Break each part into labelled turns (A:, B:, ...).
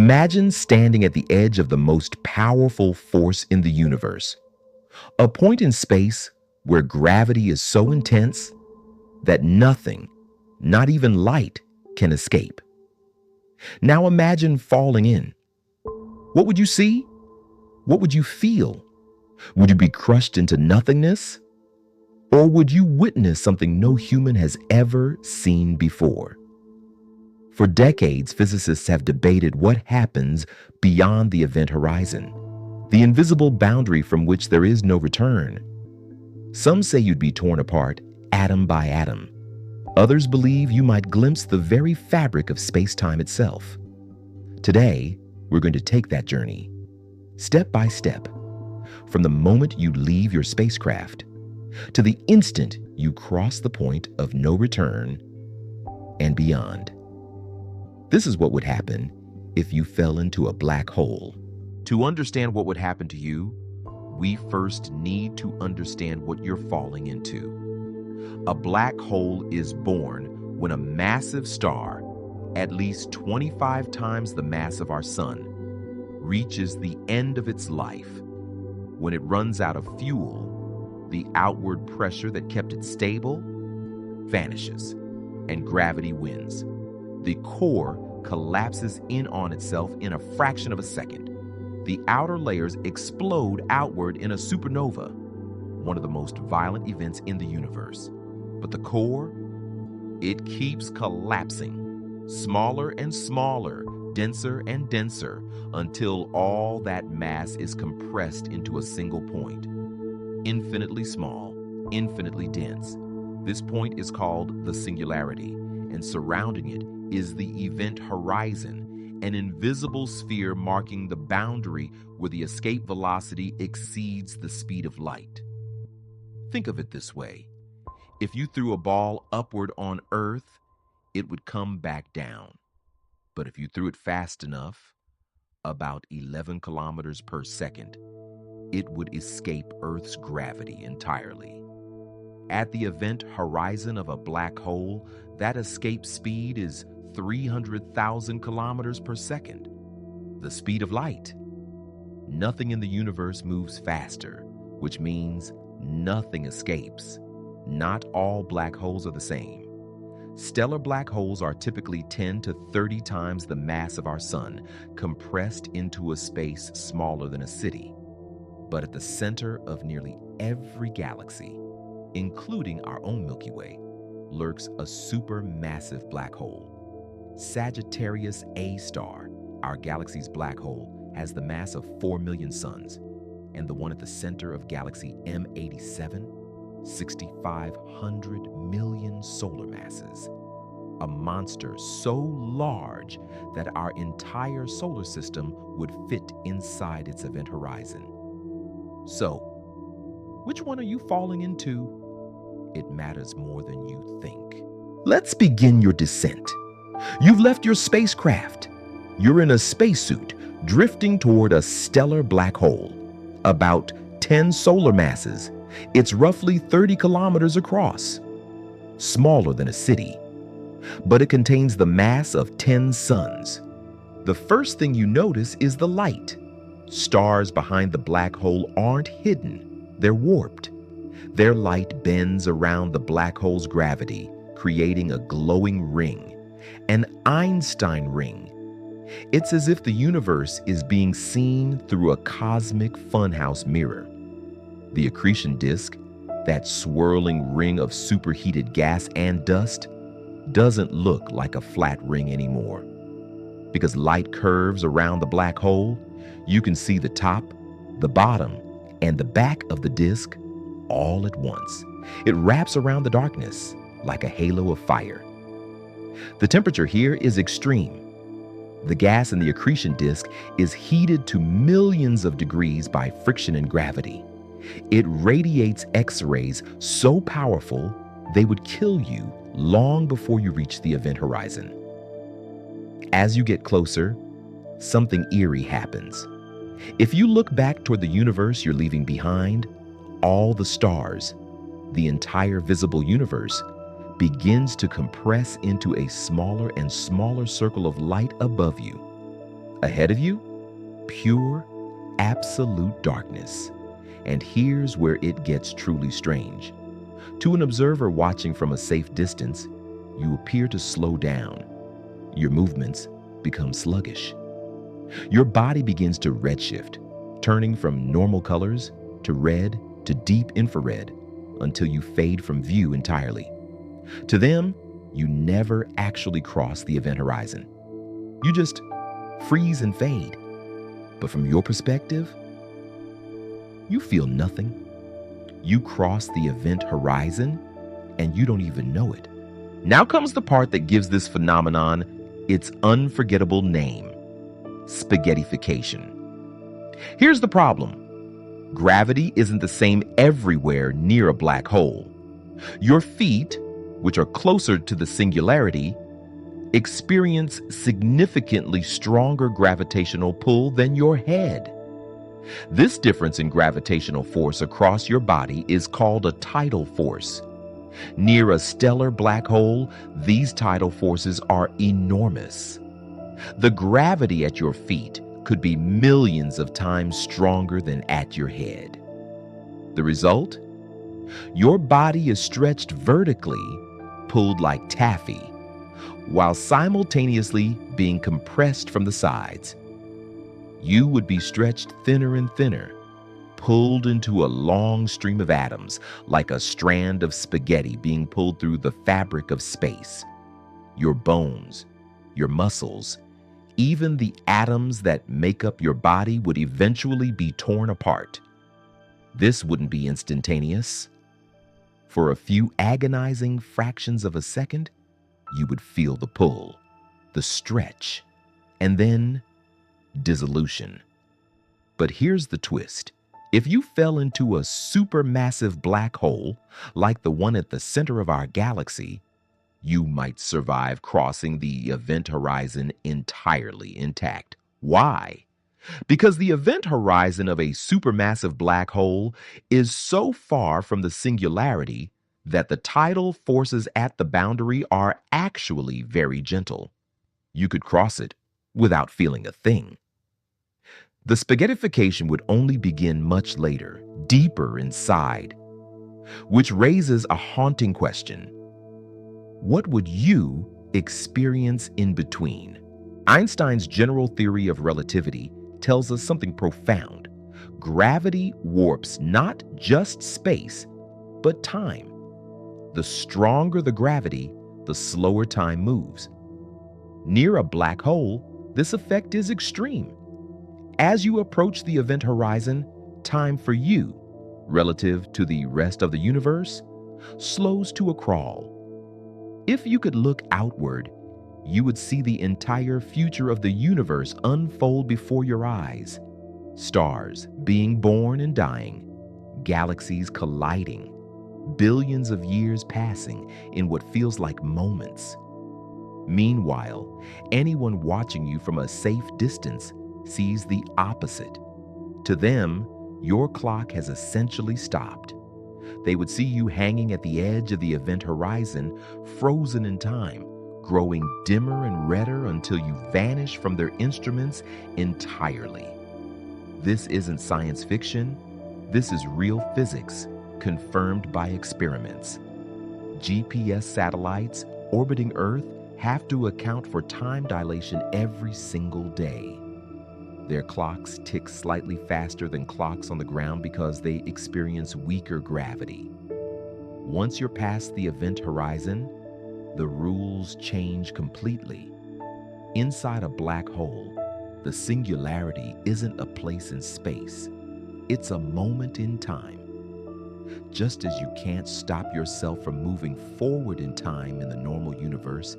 A: Imagine standing at the edge of the most powerful force in the universe, a point in space where gravity is so intense that nothing, not even light, can escape. Now imagine falling in. What would you see? What would you feel? Would you be crushed into nothingness? Or would you witness something no human has ever seen before? For decades, physicists have debated what happens beyond the event horizon, the invisible boundary from which there is no return. Some say you'd be torn apart, atom by atom. Others believe you might glimpse the very fabric of space-time itself. Today, we're going to take that journey, step by step, from the moment you leave your spacecraft to the instant you cross the point of no return and beyond. This is what would happen if you fell into a black hole. To understand what would happen to you, we first need to understand what you're falling into. A black hole is born when a massive star, at least 25 times the mass of our sun, reaches the end of its life. When it runs out of fuel, the outward pressure that kept it stable vanishes, and gravity wins. The core collapses in on itself in a fraction of a second. The outer layers explode outward in a supernova, one of the most violent events in the universe. But the core, it keeps collapsing, smaller and smaller, denser and denser, until all that mass is compressed into a single point. Infinitely small, infinitely dense. This point is called the Singularity, and surrounding it is the event horizon, an invisible sphere marking the boundary where the escape velocity exceeds the speed of light. Think of it this way. If you threw a ball upward on Earth, it would come back down. But if you threw it fast enough, about 11 kilometers per second, it would escape Earth's gravity entirely. At the event horizon of a black hole, that escape speed is 300,000 kilometers per second, the speed of light. Nothing in the universe moves faster, which means nothing escapes. Not all black holes are the same. Stellar black holes are typically 10 to 30 times the mass of our sun, compressed into a space smaller than a city. But at the center of nearly every galaxy, including our own Milky Way, lurks a supermassive black hole. Sagittarius A star, our galaxy's black hole, has the mass of 4 million suns, and the one at the center of galaxy M87, 6,500 million solar masses. A monster so large that our entire solar system would fit inside its event horizon. So, which one are you falling into? It matters more than you think. Let's begin your descent. You've left your spacecraft. You're in a spacesuit drifting toward a stellar black hole, about 10 solar masses. It's roughly 30 kilometers across, smaller than a city, but it contains the mass of 10 suns. The first thing you notice is the light. Stars behind the black hole aren't hidden, they're warped. Their light bends around the black hole's gravity, creating a glowing ring, an Einstein ring. It's as if the universe is being seen through a cosmic funhouse mirror. The accretion disk, that swirling ring of superheated gas and dust, doesn't look like a flat ring anymore. Because light curves around the black hole, you can see the top, the bottom, and the back of the disk all at once. It wraps around the darkness like a halo of fire. The temperature here is extreme. The gas in the accretion disk is heated to millions of degrees by friction and gravity. It radiates X-rays so powerful they would kill you long before you reach the event horizon. As you get closer, something eerie happens. If you look back toward the universe you're leaving behind, all the stars, the entire visible universe, begins to compress into a smaller and smaller circle of light above you. Ahead of you, pure, absolute darkness. And here's where it gets truly strange. To an observer watching from a safe distance, you appear to slow down. Your movements become sluggish. Your body begins to redshift, turning from normal colors to red to deep infrared until you fade from view entirely. To them, you never actually cross the event horizon. You just freeze and fade. But from your perspective, you feel nothing. You cross the event horizon and you don't even know it. Now comes the part that gives this phenomenon its unforgettable name: spaghettification. Here's the problem. Gravity isn't the same everywhere near a black hole. Your feet, which are closer to the singularity, experience significantly stronger gravitational pull than your head. This difference in gravitational force across your body is called a tidal force. Near a stellar black hole, these tidal forces are enormous. The gravity at your feet could be millions of times stronger than at your head. The result? Your body is stretched vertically, pulled like taffy, while simultaneously being compressed from the sides. You would be stretched thinner and thinner, pulled into a long stream of atoms, like a strand of spaghetti being pulled through the fabric of space. Your bones, your muscles, even the atoms that make up your body would eventually be torn apart. This wouldn't be instantaneous. For a few agonizing fractions of a second, you would feel the pull, the stretch, and then dissolution. But here's the twist. If you fell into a supermassive black hole, like the one at the center of our galaxy, you might survive crossing the event horizon entirely intact. Why? Because the event horizon of a supermassive black hole is so far from the singularity that the tidal forces at the boundary are actually very gentle. You could cross it without feeling a thing. The spaghettification would only begin much later, deeper inside, which raises a haunting question. What would you experience in between? Einstein's general theory of relativity tells us something profound. Gravity warps not just space, but time. The stronger the gravity, the slower time moves. Near a black hole, this effect is extreme. As you approach the event horizon, time for you, relative to the rest of the universe, slows to a crawl. If you could look outward, you would see the entire future of the universe unfold before your eyes. Stars being born and dying, galaxies colliding, billions of years passing in what feels like moments. Meanwhile, anyone watching you from a safe distance sees the opposite. To them, your clock has essentially stopped. They would see you hanging at the edge of the event horizon, frozen in time, growing dimmer and redder until you vanish from their instruments entirely. This isn't science fiction. This is real physics, confirmed by experiments. GPS satellites orbiting Earth have to account for time dilation every single day. Their clocks tick slightly faster than clocks on the ground because they experience weaker gravity. Once you're past the event horizon, the rules change completely. Inside a black hole, the singularity isn't a place in space. It's a moment in time. Just as you can't stop yourself from moving forward in time in the normal universe,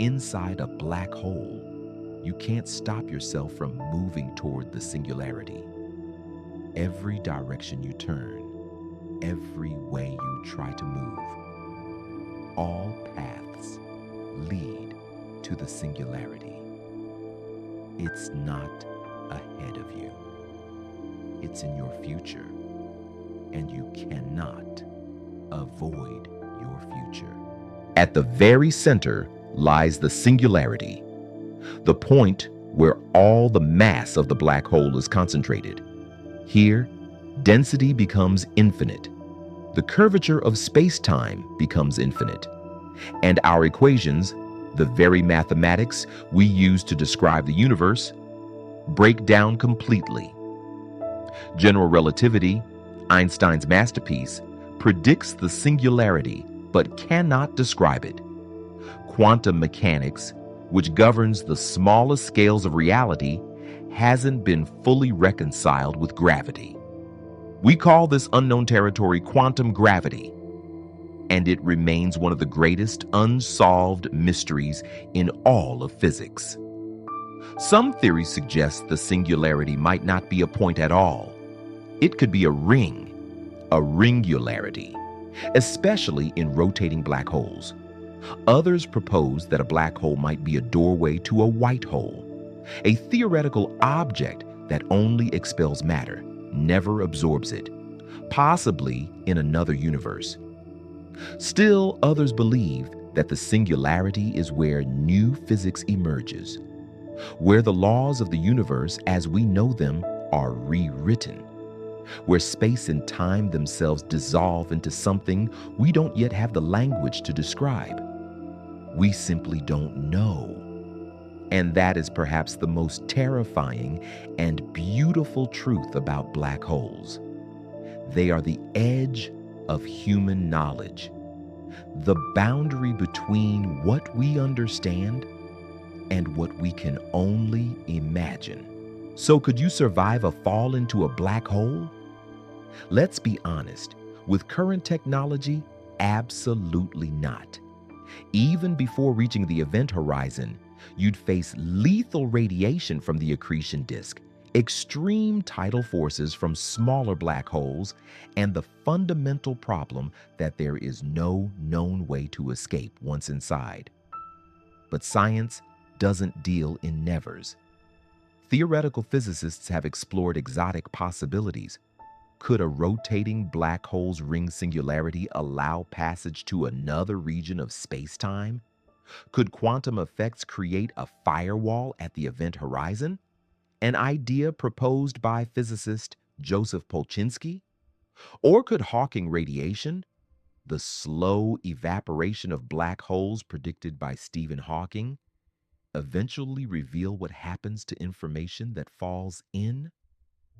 A: inside a black hole, you can't stop yourself from moving toward the singularity. Every direction you turn, every way you try to move, all paths lead to the singularity. It's not ahead of you. It's in your future, and you cannot avoid your future. At the very center lies the singularity, the point where all the mass of the black hole is concentrated. Here, density becomes infinite. The curvature of space-time becomes infinite. And our equations, the very mathematics we use to describe the universe, break down completely. General relativity, Einstein's masterpiece, predicts the singularity but cannot describe it. Quantum mechanics, which governs the smallest scales of reality, hasn't been fully reconciled with gravity. We call this unknown territory quantum gravity, and it remains one of the greatest unsolved mysteries in all of physics. Some theories suggest the singularity might not be a point at all. It could be a ringularity, especially in rotating black holes. Others propose that a black hole might be a doorway to a white hole, a theoretical object that only expels matter, never absorbs it, possibly in another universe. Still, others believe that the singularity is where new physics emerges, where the laws of the universe as we know them are rewritten, where space and time themselves dissolve into something we don't yet have the language to describe. We simply don't know. And that is perhaps the most terrifying and beautiful truth about black holes. They are the edge of human knowledge, the boundary between what we understand and what we can only imagine. So could you survive a fall into a black hole? Let's be honest, with current technology, absolutely not. Even before reaching the event horizon, you'd face lethal radiation from the accretion disk, extreme tidal forces from smaller black holes, and the fundamental problem that there is no known way to escape once inside. But science doesn't deal in nevers. Theoretical physicists have explored exotic possibilities. Could a rotating black hole's ring singularity allow passage to another region of space-time? Could quantum effects create a firewall at the event horizon? An idea proposed by physicist Joseph Polchinski? Or could Hawking radiation, the slow evaporation of black holes predicted by Stephen Hawking, eventually reveal what happens to information that falls in?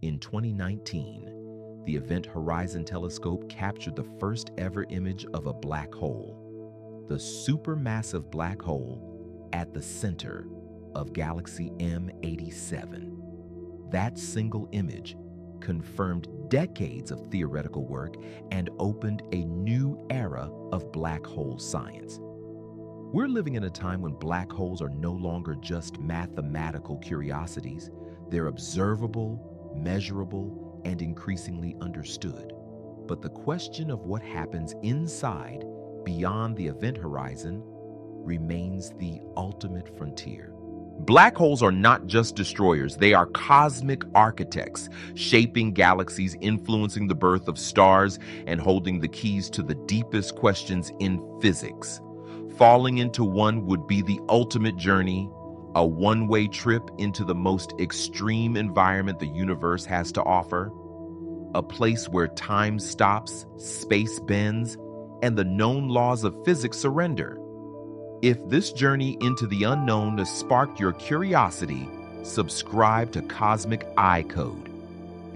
A: In 2019, the Event Horizon Telescope captured the first ever image of a black hole, the supermassive black hole at the center of galaxy M87. That single image confirmed decades of theoretical work and opened a new era of black hole science. We're living in a time when black holes are no longer just mathematical curiosities. They're observable, measurable, and increasingly understood. But the question of what happens inside, beyond the event horizon, remains the ultimate frontier. Black holes are not just destroyers, they are cosmic architects, shaping galaxies, influencing the birth of stars, and holding the keys to the deepest questions in physics. Falling into one would be the ultimate journey, a one-way trip into the most extreme environment the universe has to offer, a place where time stops, space bends, and the known laws of physics surrender. If this journey into the unknown has sparked your curiosity, subscribe to Cosmic Eye Code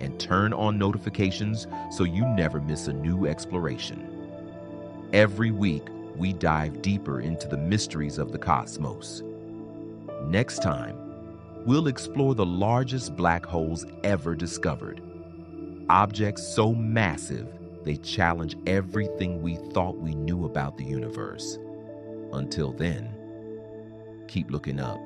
A: and turn on notifications so you never miss a new exploration. Every week, we dive deeper into the mysteries of the cosmos. Next time, we'll explore the largest black holes ever discovered. Objects so massive, they challenge everything we thought we knew about the universe. Until then, keep looking up.